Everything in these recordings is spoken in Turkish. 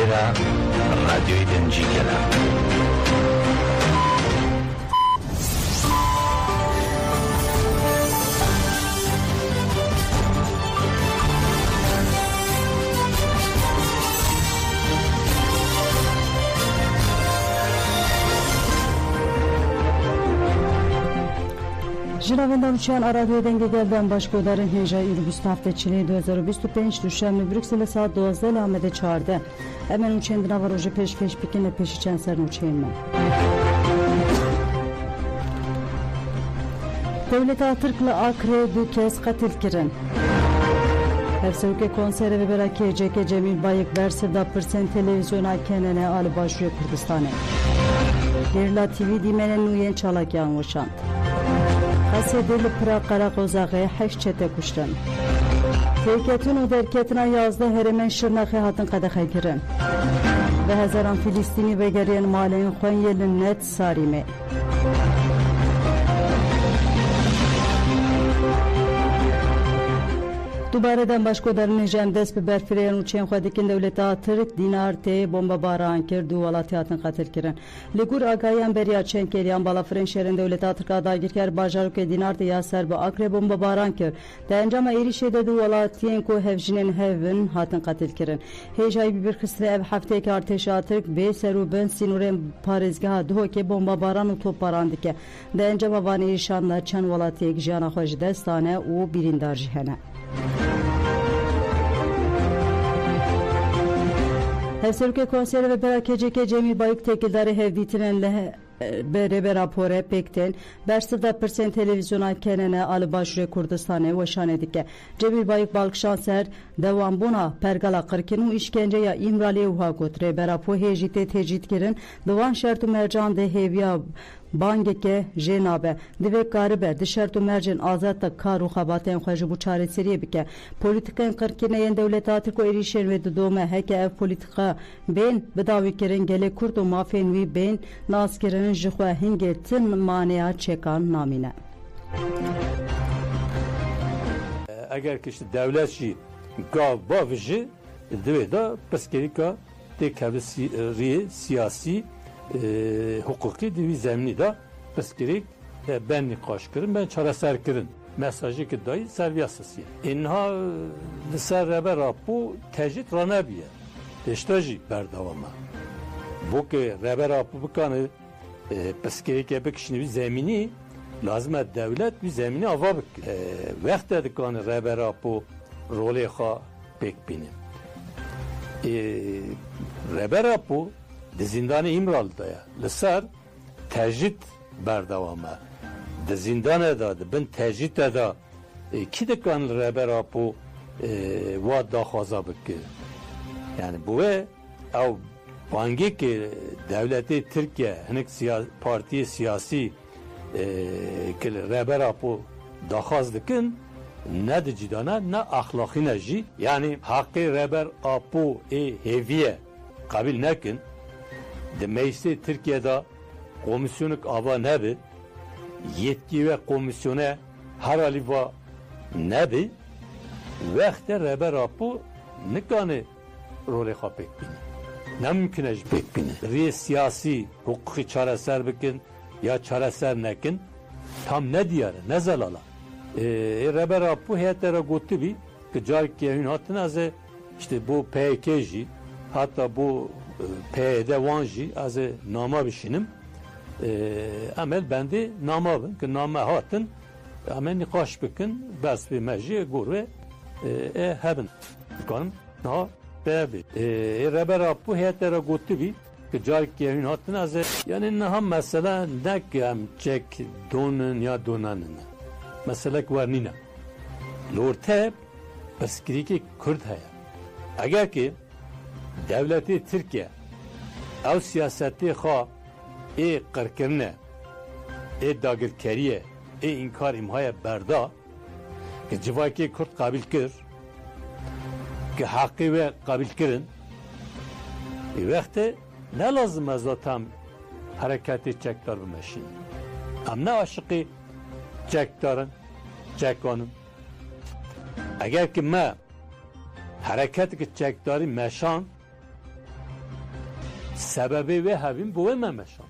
Era radyoyu dencikela. Jiravendan uçayan radyo dengelerden başkodarın Heja Ürgüst haftaçılığı 2025 Düşenli Brüksel'e saat 12'de Lahmet'e çağırdı. Hemen uçayındına var oje peş pikinle peşi çenserin uçayınma. Devlet Atırklı Akre bu kez katil kirin. Hevsevke konseri ve berakiye Ceke Cemil Bayık Versirda Pırsen televizyona kenene alı başlıyor Kürdistan'e. Gerla TV dimenen nuyen çalak yanmışan. Hasedeli Pırak Karakozağı heş çete kuştan. Teyketun o derketine yazdı heremen şırnakı hatın kadakay girin. Ve Hazaran Filistini ve geriyen maleyin Konyel'in net sarime. Dubareden başkodarın Necem bi berfireyen uçayan xwedikin devleti Atırk dinar te bomba baran kir du walatiyatın katil kirin. Ligur agayan beriya çenkeriyan balafren şerin devleti Atırk adagirker bajaruke dinar te ya serbe akre bomba baran kir. De encama erişede du walatiyen ku hevjinin hevin hatın katil kirin. Hejay bir kısrı ev hafteki arteşi Atırk be seru ben sinuren parizgaha duho ke bomba baran u top baran dike. De encama van erişanlar çan walatiyek jana xwej destane u birindar jihene. Hevsevke konseri ve berakeceke Cemil Bayık tekildarı hevditinenle bere rapore pekten Bersivda Pırsen televizyona kenene alı başre Kurdistan'e ve şanedike. Cemil Bayık Balkşanser devam buna pergala kırkinu işkence ya İmrali uha gotre berapo hejite tecid kirin devan şertu mercan de heviya bangeke jenabe divek garibe dışartu mercan azatta karu xabaten xwajı bu çareseriye bike politikan kırkine yen devlet Atırk erişen ve dudome heke ev politika ben bedavi kirin gele kurdu mafenvi ben naskirin jixwe hingetin manea çekan namine. Eğer ki işte devlet jî gav bav jî divê da pirsgirêka têkevlî siyasî hukuki divî zemînî da pirsgirêk ben nîqaş kirin ben çareser kirin mesajı ki dayı serviyasasiye. İnha li ser reber apû tecid ranebiye pêşta jî berdewama. Bu ki reber apû bikanı pirsgirêkê bikişîne vî zemînî lazım e devlet bir zemini ava bik. Vekt edikanı reber apû rolê xwe pêk bînin. Reber apû di zindanê İmralı'da ya li ser tecid berdewama. Di zindanê da di bin tecîdê da kî dikan reber apû wa daxwaza bike. Yani bu ve ew bangê ki devletê Tirkiye hinek partiye siyasî ki reber apû daxwaz dikin ne di cîdana ne axlaqîne jî yani haqqê reber apû hêviye qabil nekin di meclisê Tirkiye'da komisyonik ava nebi yetki ve komisyone her aliva nebi vekte reber apû nikane rolê xwe pêk bîne ne mümkün ji pêk bîne rê siyasî hukuki çareser bikin ya çareser nekin tam ne diyare ne zelala reber apû heyetlere gotu bî ki carikê hûn hatin ez ê işte bu PKK jî hatta bu PYD wan jî ez ê nama bişînim emel bendê nama bin ki nama hatin em ê nîqaş bikin bes me jî gor ve hebin dikanim ha bêbê reber apû heyetlere gotu bî ki carikê hûn hatin ez ê yani niha mesela nek em çek donin ya donanin meselek wernîne li ortaya pirsgirêkê Kurd heye eger ki devletê Tirkiye ew siyasetê xwe ê qirkirine ê dagirkeriye ê inkar imhaya berda ki civakê Kurd qabil kir ki haqqê ve qabil kirin vextê ne lazım ez tam hareketê çekdar bimeşîn em ne aşiqê çekdarin çekanım. Eğer ki me hareket ki çekdari meşan sebebi ve havim bu ve me meşan.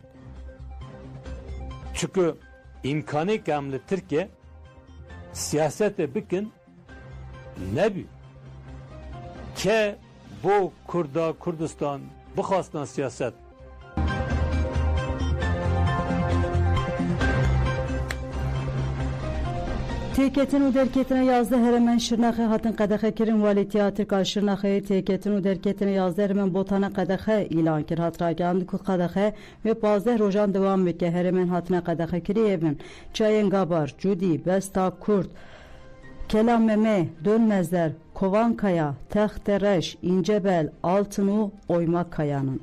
Çünkü imkanı kamlı Türkiye siyasete bikin ne bi ki bu Kurdistan bu khastan siyaset Têketin û derketine yazdı heremen Şirnaxê hatin qedexe kirin Walî Tiyatîrka Şirnaxê têketin û derketine yazdı heremen botana qedexe îlan kir hat ragihand ku qedexe ve 15 rojan dewam bike heremen hatine qedexe kirî evin Çayên Gabar, Cudî, Besta Kurd, Kelam Meme, Dönmezler, Kovankaya, Textereş, İncebel, Altın û Oymak Kaya'nın.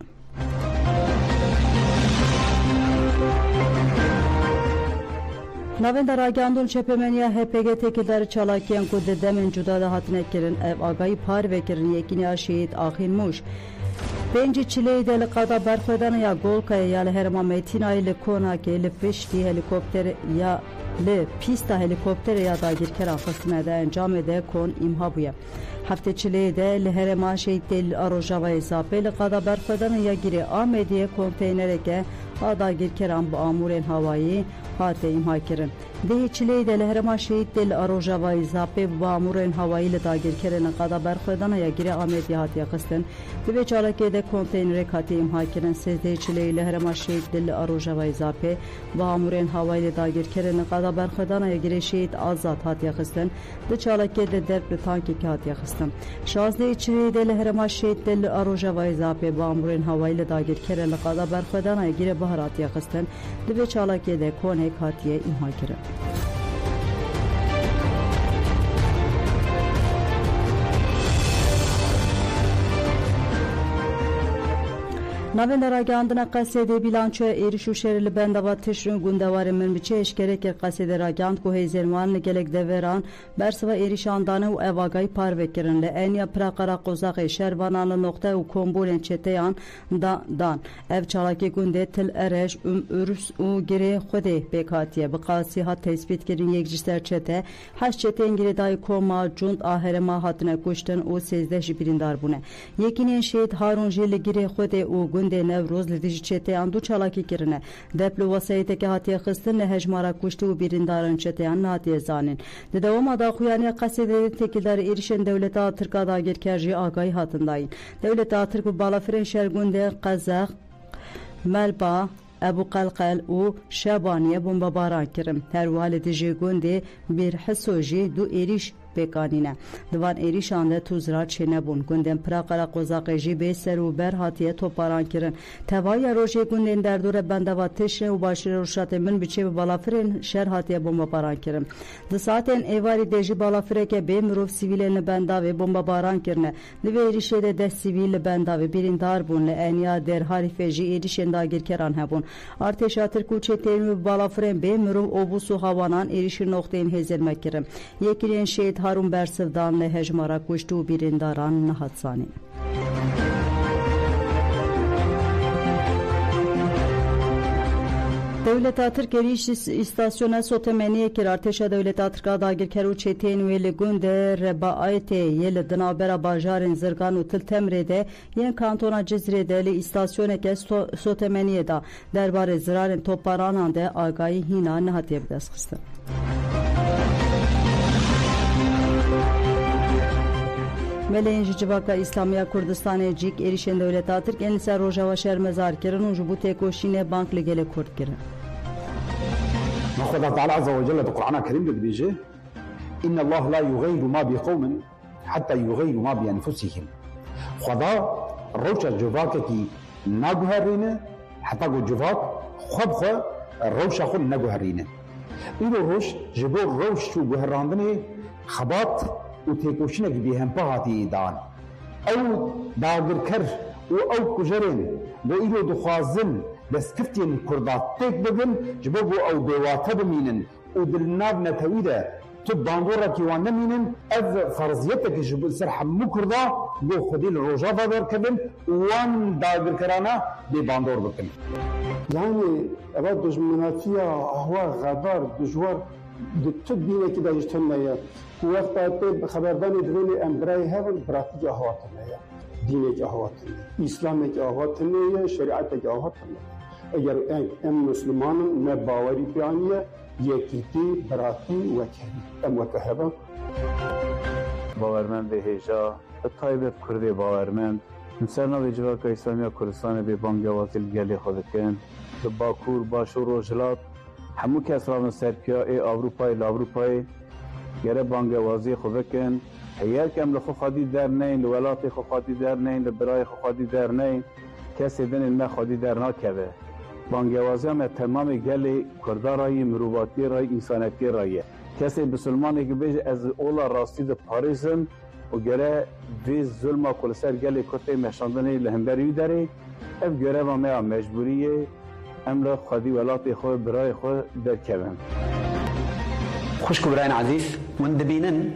Navenda ragandun çepemeniya HPG tekildarı çalakiyan ku de demin cudada hatine kirin ev agayı par ve kirin yekiniya şehit Axin Muş. Penci çileyi deli qada berxwedana ya Golkaya ya li herma metinayı li konake li pişti helikopter ya li pista helikopter ya da girkeran kısmede encam ede kon imha buya. Hafte çileyi de li herma şehit deli arojava hesapı li qada berxwedana ya giri Ahmediye konteynereke ada girkeran bu amuren havayı hate imha kirin. Dehi çileyi de li herma şehit deli arojava hesapı bu amuren havayı li da girkerana qada berxwedana ya giri Ahmediye hatiye kıstin. Dibe çalakede konteynere kati imha kirin sezde çileyi li herma şehit deli arojava hesapı bu amuren havayı li da girkerana qada berxwedana ya giri şehit azat hatiye kıstin. De çalakede derpli tanki ki hatiye kıstin. Şazde çileyi de li herma şehit deli arojava hesapı bu amuren havayı li da girkerana qada berxwedana ya giri bahar hatiye kıstin. Dibe çalakede konek hatiye imha kirin. Navenda ragandına qasede bilançoya erişu şerili bendava tişrin gundevarı min biçe eşkerek qasede ragand ku heyzerman gelek deveran bersva erişandanı u evagay parvekirin le enya praqara qozaqe şervananı nokta u kombolen çeteyan dan ev çalaki gunde til ereş ürüs u gire xude bekatiye bqasi hat tespit kirin yekcister çete haş çete ingire day koma cund aherema hatine kuşten u sezde jibirindar bune yekinin şehit Harun jeli gire xude u de Nevroz li dijî çeteyan du çalakî kirine depli vesayeteke hatiye xistin li hejmara kuştî û birîndaran çeteyan hatiye zanîn di dewama da xuyaniya qasede tekildarı erişen devleta Tirka da girker jî agayî hatindayîn devleta Tirk û balafirên şergundê Qezex Melba Ebu Qalqal û Şebaniye bombabaran kirin her wale dijî gundê Birhiso jî du êriş bekanine divan erişan de tuzra çenebun günden praqara qozaqe jî bê ser û ber hatiye toparan kirin tevaya rojê günden derdore bendava teşre û başîrê rûşatê min biçê bi balafirên şer hatiye bombabaran kirin di saatên êvarî de jî balafireke bê mirov sivîlên li bendavê bombabaran kirine di vê êrişê de deh sivîl li bendavê birîndar bûn li eniya derharîfê jî êrişên dagirkeran hebûn artêşa Tirk û çeteyên wê bi balafirên bê mirov obûs û hawanan êrişî noxteyên hêzirme kirin yekînên şehit Harun Bersivdan le hejmara kuştu û birîndaran nehatsanî. Devleta Tirk êriş îstasyona sotemeniyê kir artêşa Devleta Tirka dagirker û çeteyên wê li gundê Rebaetê yê li dinavbera bajarên Zirgan û Tiltemrê de yên kantona Cizrê de li îstasyoneke sotemeniyê da derbarê zirarên topbaranan de agayî hîna nehatiye bi dest xistin. Meleğin Civaka İslamiya Kurdistanê cîk erişen Devleta Tirk en ser rojava şermezar kirin û ji bo têkoşînê bank li gelê Kurd kirin. Allah Teala Azze ve Celle de Kur'an-ı Kerim'de dibêje İnna Allah la yughayyiru ma bi qawmin hatta yughayyiru ma bi enfusihim. Xweda rewşa civakekî naguherîne heta ku civak xwe bi xwe rewşa xwe neguherîne. Îro roj ji bo rewş û guherandinê xebat û têkoşînekî bêhempa hatiye dan. Ew dagirker û ew kujerên bo îro dixwazin destkiftiyên Kurda têk bibin ji bo ku ew bêwate bimînin û dilnav netewî de tu bandorekî wan nemînin ev ferziyetekî ji bo ser hemû Kurda bo xwedî li rojava derkevin û wan dagirkerana bê bandor bikin. Yani eva dojminatiya ahwa gadar dijwar تو دینه که داشتن نیا وقت به خبردانی درونی امبرای هون براتی جهات نیا دینه جهات نیا اسلام جهات نیا شریعت جهات نیا اگر ام مسلمان نه باوری بیانیه یکیتی براتی و کهی ام وکهبا باورمند به هیجا طایب کردی باورمند سرنا به جواک اسلامی کردستان به بانگوازی گلی خود کن به باکور باشور و جلات همو کس را سرپیا ای اروپای گره بانگوازی خود کن هیر کم لخو خادی در نین لولات خو خادی در نین لبرای خو خادی در نین کسی دن ما خادی در نکبه بانگوازی هم تمام گلی کردارای مروباتی رای انسانیتی رایه کسی بسلمانی که بیش از اولا راستی ده پاریزم و گره وی ظلم کل سر گلی کتی مشاندنی لهمبری داره اف گره و ما مجبوریه امر خادی ولاتی خود برای خود در کبن خوشكو براين عزيز وندبينن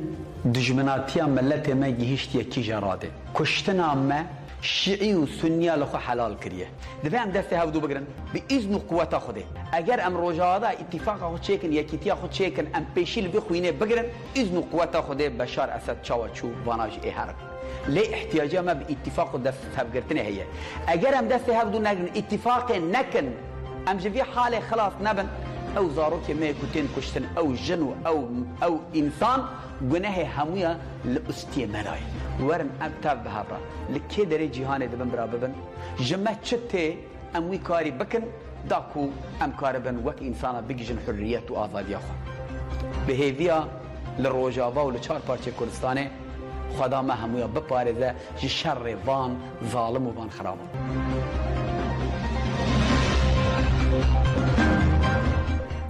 دجمناتيا ملتي ما جهشت يكي جراده كشتنا ما شيعي وسنيا لخو حلال كريه دفهم دسته هودو بگرن باذن قوتا خوده اگر ام روجادا اتفاق خود چيكن يكيتيا خود چيكن ام بيشيل بخوينه بگرن اذن قوتا خوده بشار اسد چاوچو واناج اهر ليه احتياجا ما باتفاق دست هبگرتنه هي اگر ام دسته هودو نگرن اتفاق نكن ام جفي حاله خلاص نبن او زاروك ما كنتين كشتن او جنو او انسان گناه همويا لاستي ملاي ورن ابتاب بهابرا لكي دري جهان دبن برا ببن جمع چته اموي كاري بكن داكو ام كاربن وك انسانا بيجن حريات وآزادي اخو بهيفيا للروجاوا ولچار پارچه كردستانه خدا ما همويا بپارزه جي شر وان ظالم وان خراب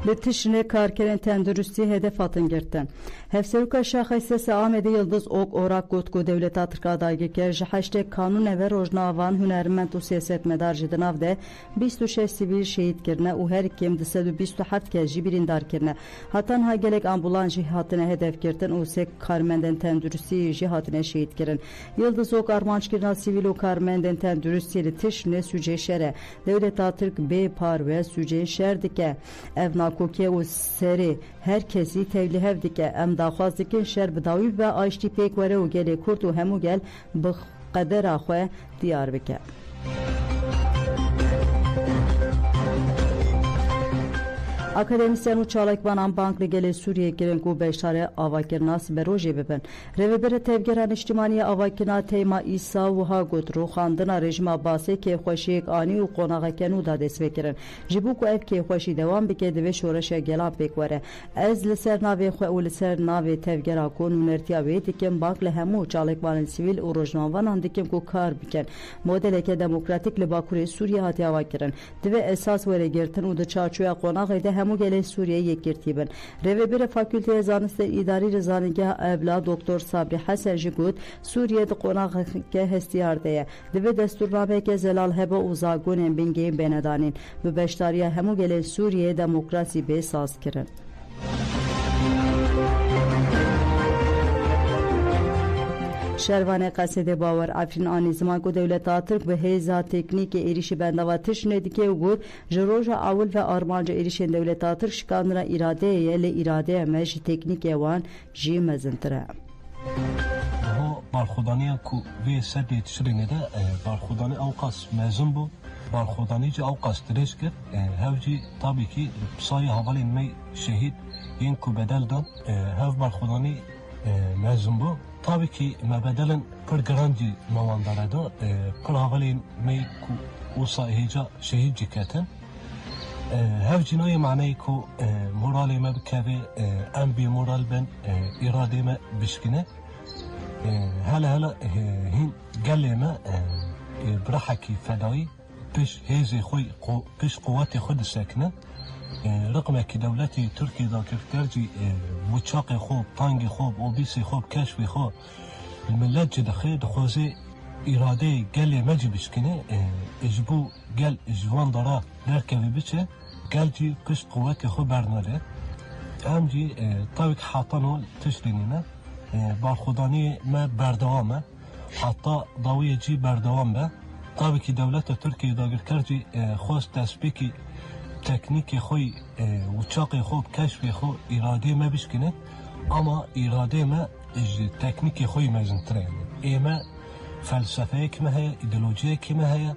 Letişine karkeren tendürüstü hedef atın girtin. Hefseruka şahısesi Ahmedi Yıldız Ok Orak Gotku Devlet Atırka adayı kerji hashtag kanun ve rojnavan hünermend u siyaset medar jidinav de 26 sivil şehit kirne u her kim disedu 27 kerji birindar kirne. Hatan ha gelek ambulan jihatine hedef girtin u sek karmenden tendürüstü jihatine şehit kirin. Yıldız Ok armanç kirna sivil u karmenden tendürüstü letişine süce şere. Devlet Atırk B par ve süce şerdike. Evna کوکی و سری هر کسی تولی هف دیگه ام داخواست دیگه شر بداوی و آشتی پیک وره و گلی کرد و همو گل بقدر آخوه دیار بکه Akademisyen Uçalak Banan Banklı gele Suriye giren ku beşare avakirnas beroje beben. Revebere tevgeran içtimaniye avakina tema İsa vuha gotru xandına rejim Abbasi ke xoşiyek ani u qonağa kenu da desvekirin. Jibu ku ev ke xoşi devam bike de ve şoreşe gela pekware. Ez li ser navê xwe û li ser navê tevgera ku nûnertiya wê dikim bank li hemû Uçalak Banan sivil û rojnavanan dikim ku kar bikin. Modeleke demokratik li Bakurê Suriye hati avakirin. Divê esas were girtin û di çarçoya qonağı de همو گله سوریه یک گرتیبن. روبر فاکولته زانست اداری رزانگاه ابلا دکتر صبری حسن جگود سوریه د قوناغ که هستیارده دوی دستورنامه که زلال هبه و زاگون بینگی بندانین به بشتاریه همو گله سوریه دموکراسی به ساز کرن. شروان قصد باور افرین آنی زمان که دولت آترک به هیزا تکنیک ایریش بندواتش ندیکه و گود جروج اول و آرمانج ایریش دولت آترک شکان را اراده یلی اراده مش تکنیک وان جی مزنتره. بارخودانی کو وی سبی تشرینه ده بارخودانی اوقاس مزن بو بارخودانی جو اوقاس درس کرد هفجی tabii ki سای حوالی می شهید این کو بدل داد هف بارخودانی مزن بو tabii ki mebedelen per garanti mavandarada per havali mi ku usa heja şehit ciketin hev cinayı manayı ku morali me bikeve em bi moral ben irade me bişkine hala hin geleme برحكي فداي بش هذي خوي بش قواتي خد ساكنه رقم کی دولتی ترکی دا کفترجی مچاق خوب تانگ خوب اوبیسی خوب کشفی خوب الملت جده خید خوزه اراده گل مجی بشکنه اجبو گل اجوان دارا درکوی بچه گل جی پشت قوت خوب برناله هم جی طاوک حاطانو تشرینیمه بارخودانی ما بردوامه حتی داوی جی بردوام به طاوکی دولت ترکی دا کرجی خواست تسبیکی teknik خوی uçak خوب کشف خو اراده ما بشکنه اما اراده ما تکنیک خوی مزن ترین ایما فلسفه کمه هی ایدئولوژی کمه هی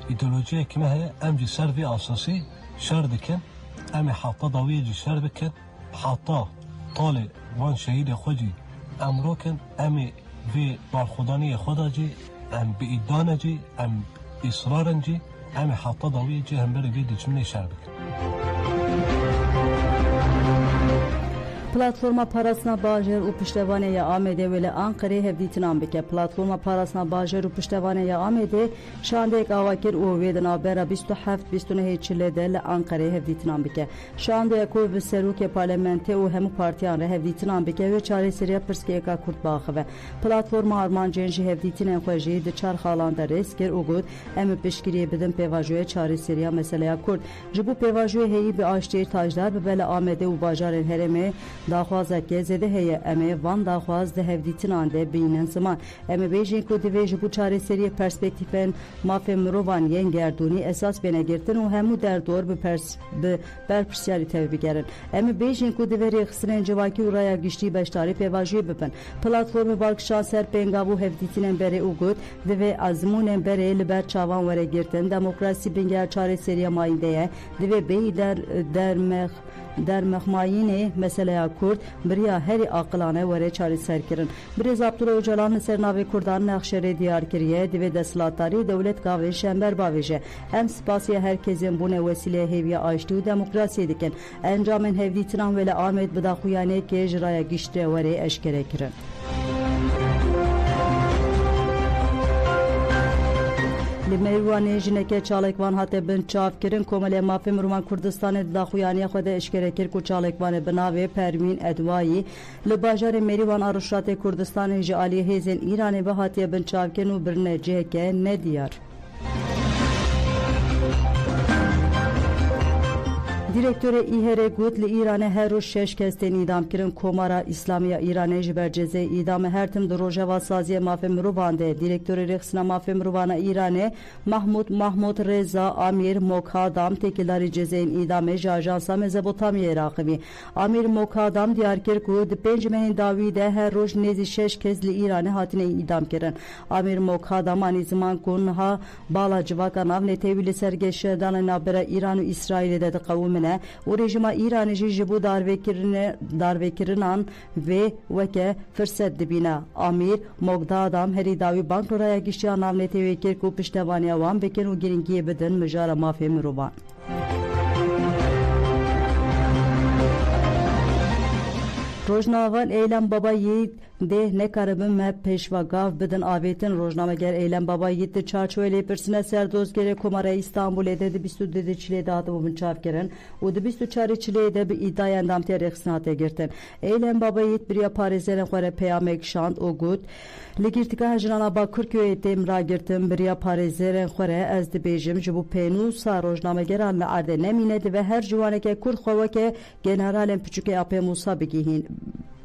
ایدئولوژی کمه هی ام جی سر وی اساسی شر دکن ام حاطه ضوی جی شر بکن حاطه طال وان شهید خودی امرو کن ام وی بالخدانی خدا جی ام بیدانه جی ام اصرارن جی ام حاطه ضوی جی هم بر وی دچمنه شر بکن Platforma parasına bajer u piştevaneye Amede ve Ankara hevditin ambike. Platforma parasına bajer u piştevaneye Amede şandek avakir u vedena bera 27-29 çilede le Ankara hevditin ambike. Şandek u ve seruke parlamente u hemu partiyan re hevditin ambike ve çareseriya perskeka kurt bağıve. Platforma arman cenji hevditin enxweji de çar xalanda resker u gud em peşkiriye bidin pevajoya çareseriya meseleye kurt. Jibu pevajoya heyi bi aştır tajdar be bela Amede u bajarın hereme داخوازه که زده هی امی وان داخواز ده هفدیتن آنده بینن زمان امی بیجین کو دیویج بو چاره سری پرسپکتیفن مافم روان ین گردونی اساس بینه گرتن و همو در دور به برپرسیاری تاوی بگرن امی بیجین کو دیوری خسرین جواکی و رaya گشتی بشتاری پیواجی ببن پلاتفورم بالکشان سر پنگاو هفدیتن بره او گود دیوی ازمون بره لبر چاوان وره گرتن دموکراسی بینگر چاره سری ماینده دیوی بی در مخماینه مسئله کرد بریا هری عاقلانه وره چاری سر کرن بریز عبدالله اوجلان سرناوی کردان نقشری دیار کریه دیوی دستلاتاری دولت کاوی شنبر باویجه ام سپاسی herkesin bune vesile heviye açtı demokrasi diken encamen hevdi tran vele Ahmet Bıdaxuyane ke jiraya giştre vere eşkere kirin Limerwane jineke çalekvan hate bin çav kirin komele mafim Ruman Kurdistanê daxuyaniya xwe de eşkere kir ku çalekvanê bi navê Pervîn Edwayî li bajarê Merîwan a Rûşatê Kurdistanê ji aliyê hêzên Îranê ve hatiye bin çavkirin û birine ciheke nediyar. Direktörü İHR Gut li İranê her roj 6 kes tên îdam kirin komara İslamiya İranê ji ber cezê îdamê her tim di rojeva saziye mafê mirovan de direktörü rêxistina mafê mirovan a İranê Mahmud Reza Amir Moghadam têkildarî cezeyên îdamê ji Ajansa Mezopotamyayê raxiviye. Amir Moghadam diyar kir ku di 5 mehên dawî de her roj nêzî 6 kes li İranê hatine îdam kirin. Amir Moghadam anî ziman ku niha bala civaka nav netewî li ser geşedanê navbera İran û İsraîlê de diqewimine و رژیما ایرانی جی بو دارویکرنان و وکه فرصت دبینا امیر مقدادام هری داوی بانک رای گشتیا ناونتی وکر کو پشتوانی وان بکن و گرینگی بدن مجار مافی مروبان Rojnavan eylem baba yiğit de ne karabın me peşvagav bidin avetin rojnamager eylem baba yiğit de çarçoyla persine serdoz gere komara İstanbul'e de 22 çile dağıtı bu çavkeren o da 24 çile de bir iddiayan damte reksnate girten eylem baba yiğit bir ya Paris'e xore peyamek şant o gut ligirtika hajrana Bakırköy'e temra girtim bir ya Paris'e xore ez de bejim ji bu penusa rojnamageran me arde nemine ve her juvaneke kur xovake generalen küçüke ape Musa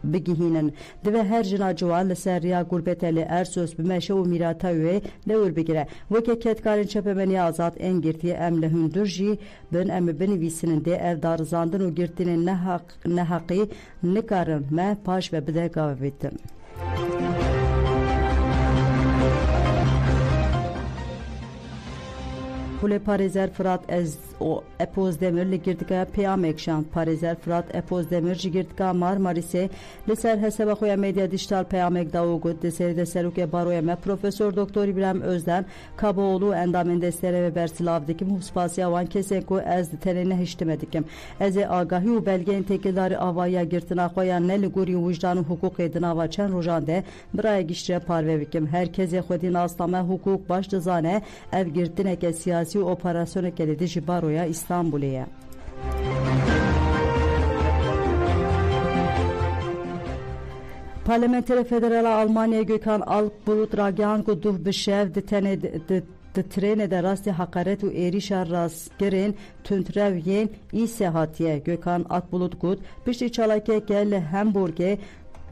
bigihinin ve her jina civan li ser riya gurbeteli ersos bi meşe û mirata wê lewr bigire weke ketkarên çepemeniya azad en girtiye em li hundir jî bin em binivîsinin de ev darizandin û girtinên nehaqî nikarin me paş ve bide gavevetin. Pule Parizer Fırat Epozdemir li girtika peyamek şan Parizer Fırat Epozdemir ji girtika Marmaris'e li ser hesaba xoya medya dijital peyamek davu gut deseri de seruke baroya me Profesör Doktor İbrahim Özden Kaboğlu endamên destere ve bersilav dikim huspasiya wan kesên ku ez tenene hiştime dikim ez ê agahî û belgeyên têkildarî avaya girtina xoya ne li gorî hwijdan û hukukê di nava çend rojan de biraya giştire parve bikim herkesê xwedî nastame hukuk baş dizane ev girtineke siyasi operasyoneke li dijî baroya İstanbul'e. Parlamenter Federal Almanya Gökhan Alpbulut ragihan ku duh bişev di trene de rastî hakaret û êrişa rastgirên tundrewiyên îsê hatiye Gökhan Alpbulut got piştî çalakeke li Hamburgê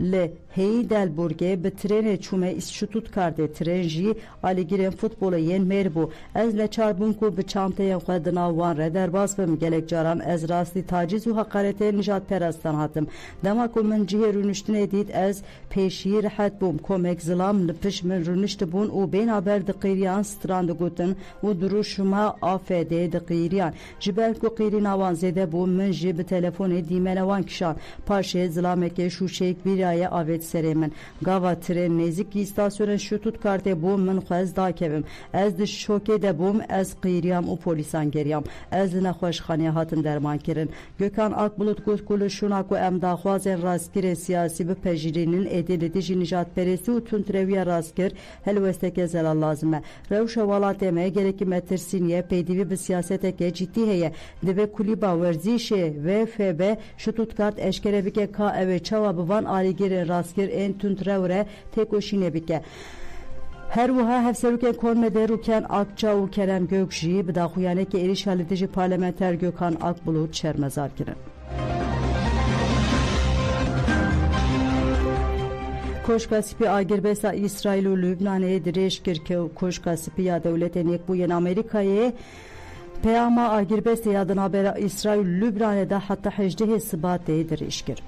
li هی دلبورگه به ترن چومه استشتوت کرده ترن جی آلیگیرن فوتبول ین مربو از نچاربون کو به چانته خود ناوان ره در باز بم گلک جاران از راستی تاجیز و حقارت نجات پرستان هاتم دما کو من جه رونشتن دید از پیشی راحت بوم کومک زلام لپش من رونشت بون و بین آبر دقیریان ستراند گوتن و دروشما آفده دقیریان جبل کو قیری ناوان زده بوم من جه به تلفن دیمنوان کشان پاشه زلامک شوشیک بیرای آوید سریمن گاوا ترن نزیک استاسیون شتوت کارته بوم من خواست داکبم از د شوکه ده بوم از قیریام و پولیسان گریام از نخوشخانه هاتن درمان کرن گوکان آکبولوت گوت کل شوناکو ام داخوازن راستگیر سیاسی به پجیرینن ادیلتی جی نجات پرستی و تونتروی راستگیر هلوستک زلال لازمه روش والات ما گرکی مترسینیه پیدیوی به سیاست که جدی هیه دبه کلی باورزیشه و فبه شتوت کارت اشکره بکه که اوه چوا بوان آلیگیر راستگیر این تونتروره تکوشینه بکه هر وها هفسروکن کنمده روکن آکچا و کرم گوکشی به داخویانه که ایریش حالیتیجی پارلمنتر گوکان آکبولوت شرمزار کرن. کوشکا سپی آگربستا اسرائیل و لبنان درش کرد که کوشکا سپی یا دولت نیک بوین آمریکای پیاما آگربست یادنا بر اسرائیل لبنان ده حتی 18 سبات درش کرد.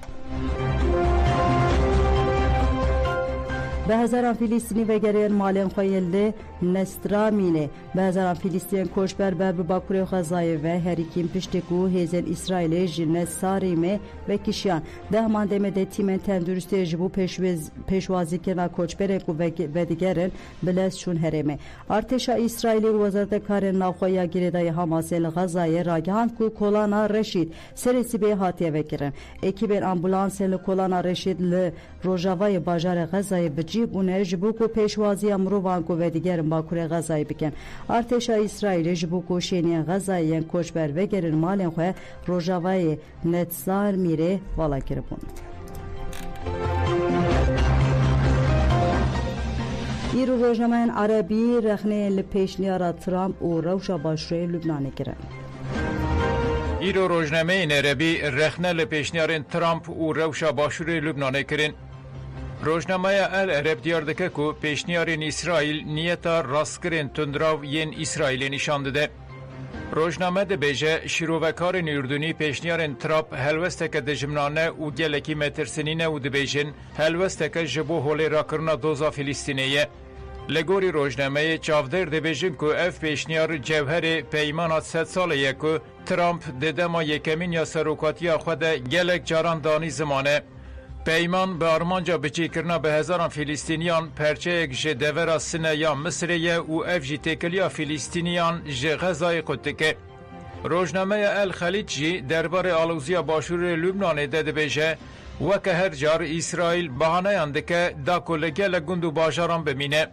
به هزاران فلسطینی و گریان مالین خویلده نسترامینه به هزاران فلسطین کوشبر به باکوری غزای و هریکیم پشتگو هیزن اسرائیل جنس ساریمه و کشیان ده ماندمه ده تیمن تندرستی جبو پیشوازی کنا کوچبر و دیگرن بلس شون هرمه ارتشا اسرائیلی وزارت کار ناخویا گریدای حماس غزای راگهاند کو کولانا رشید سرسی به هاتیه وکرن اکیبن امبولانس کولانا رشید ل روجاوای باجار غزای جیب اونر جبوکو پیشوازی امروان کو و دیگر باکوره غزای بکن ارتشا اسرائیل جبوکو شینی غزای کوچبر و گرن مالن خو روجاوای نتزار میره والا کربون ایرو روزنامه عربی رخنه لپیشنیارا ترامپ و روشا باشوی لبنان کرن ایرو روزنامه عربی رخنه لپیشنیارن ترامپ و روشا باشوی لبنان کرن روزنامه العرب دیار دکه که پیشنیارین اسرائیل نیتا راستگرین تندراو ین اسرائیل نشان داده. روزنامه ده بیجه شروعکارین اردنی پیشنیارین ترامپ هلوسته که دجمنانه و گلکی مترسنینه و ده بیجن هلوسته که جبو هولی را کرنا دوزا فلسطینیه. لگوری روزنامه چافدر ده بیجن که اف پیشنیار جوهر پیمانات 100 ساله که ترامپ ده دما یکمین یا سروکاتی خود گلک جاران دانی زمانه. پیمان به آرمانجا بچی کرنا به هزاران فلسطینیان پرچه یک جه دور سنه یا مصریه و اف جی تکلیا فلسطینیان جه غزای قدکه. روزنامه الخلیج جی درباره آلوزیا باشور لبنان داده بیجه و که هر جار اسرائیل بحانه اندکه دا کلگه لگند و باجاران بمینه.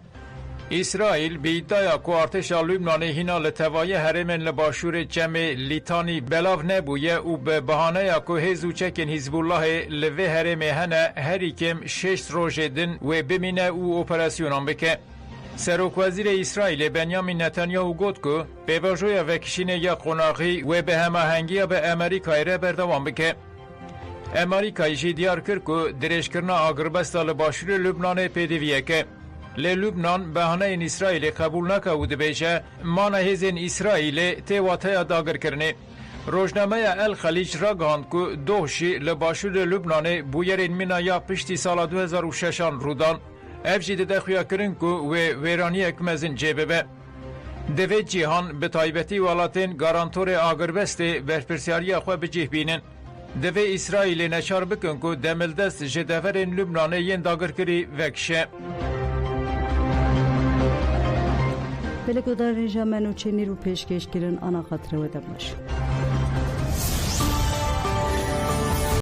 اسرائیل به ادعای که ارتش لبنان هینا لتوای حرمن لباشور جمع لیتانی بلاو نبویه و به بهانه که هزو چکن حزب الله لوه حرم هنه هریکم 6 روز دن و بمینه او اپراسیونان بکه. سروک وزیر اسرائیل بنیامین نتانیاهو گفت که به واژوی وکشین یا قناقی و به هماهنگی به امریکای را بردوام بکه. امریکای جی دیار کرد که درش کرنا آگربستا لباشور لبنان پیدویه که لبنان بهانه این اسرائیل قبول نکرده بیشه مانه هزین اسرائیل تیواته داگر کرنه. روزنامه الخلیج را گاند که دوشی لباشور لبنان بویرین منایا پشتی سال 2006 رودان افجید دخویا کرن که ویرانی اکمزین جیبه به. دوی جیهان به تایبتی والاتین گارانتور آگربست برپرسیاری خواه بجیه بینن. دوی اسرائیل نشار بکن که دملدست جدورین لبنان ین داگر کری وکشه. پلکو در رژه منو چنی رو پیشکش کرن آنا خاطره و دمش